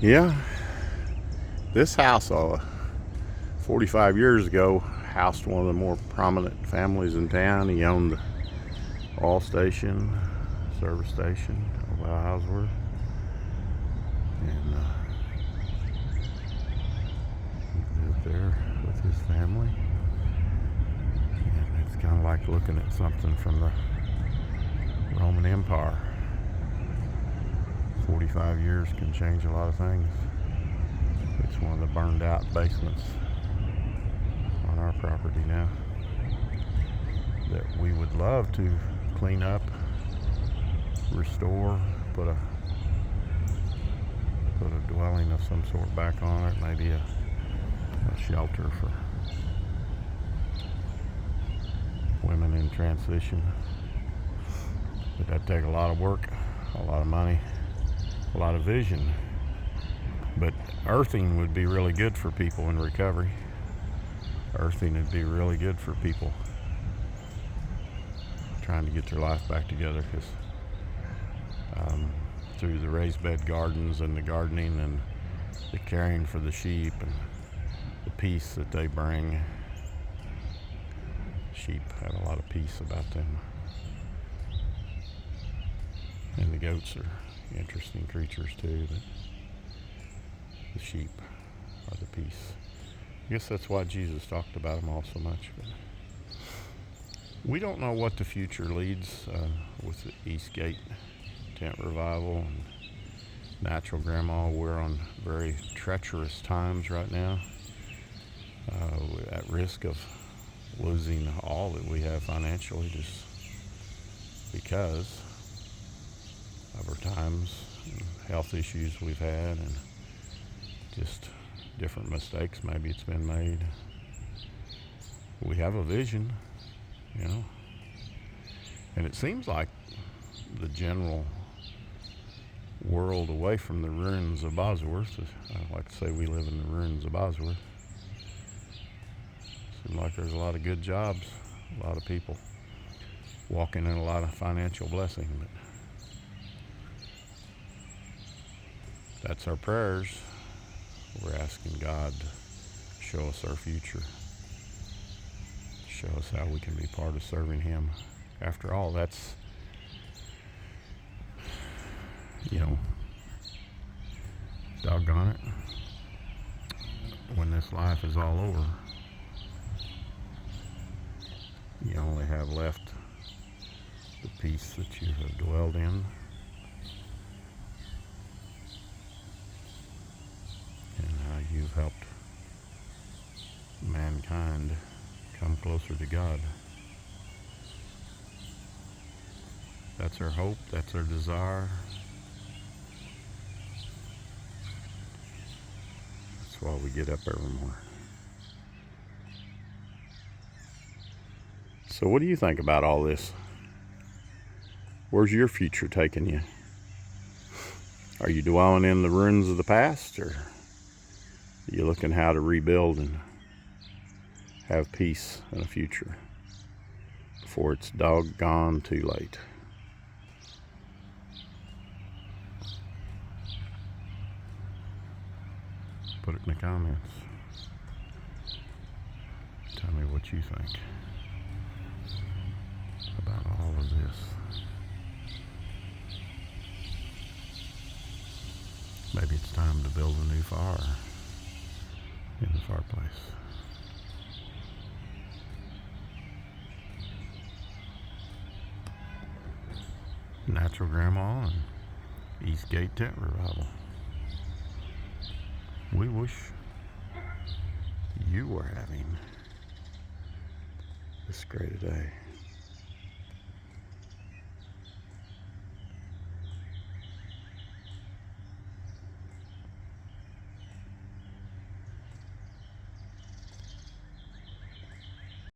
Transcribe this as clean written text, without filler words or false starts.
Yeah, this house 45 years ago housed one of the more prominent families in town. He owned the oil station, service station of Ellsworth, and he lived there with his family. And it's kind of like looking at something from the Roman Empire. 45 years can change a lot of things. It's one of the burned out basements on our property now that we would love to clean up, restore, put a dwelling of some sort back on it, maybe a shelter for women in transition. But that'd take a lot of work, a lot of money, a lot of vision. But earthing would be really good for people in recovery. Earthing would be really good for people trying to get their life back together, because through the raised bed gardens and the gardening and the caring for the sheep and the peace that they bring, sheep have a lot of peace about them. And the goats are interesting creatures too, but the sheep are the peace. I guess that's why Jesus talked about them all so much. But we don't know what the future leads with the Eastgate Tent Revival and Natural Grandma. We're on very treacherous times right now. We're at risk of losing all that we have financially just because of our times and health issues we've had, and just different mistakes maybe it's been made. We have a vision, and it seems like the general world away from the ruins of Bosworth, I like to say we live in the ruins of Bosworth. Seems like there's a lot of good jobs, a lot of people walking in a lot of financial blessing, but that's our prayers. We're asking God to show us our future, show us how we can be part of serving Him. After all, that's, doggone it, when this life is all over, you only have left the peace that you have dwelled in, and how you've helped mankind come closer to God. That's our hope, that's our desire. That's why we get up every morning. So what do you think about all this? Where's your future taking you? Are you dwelling in the ruins of the past, or are you looking how to rebuild and have peace and a future before it's doggone too late? Put it in the comments. Tell me what you think about all of this. Maybe it's time to build a new fire in the fireplace. Natural Grandma and Eastgate Tent Revival. We wish you were having this great a day.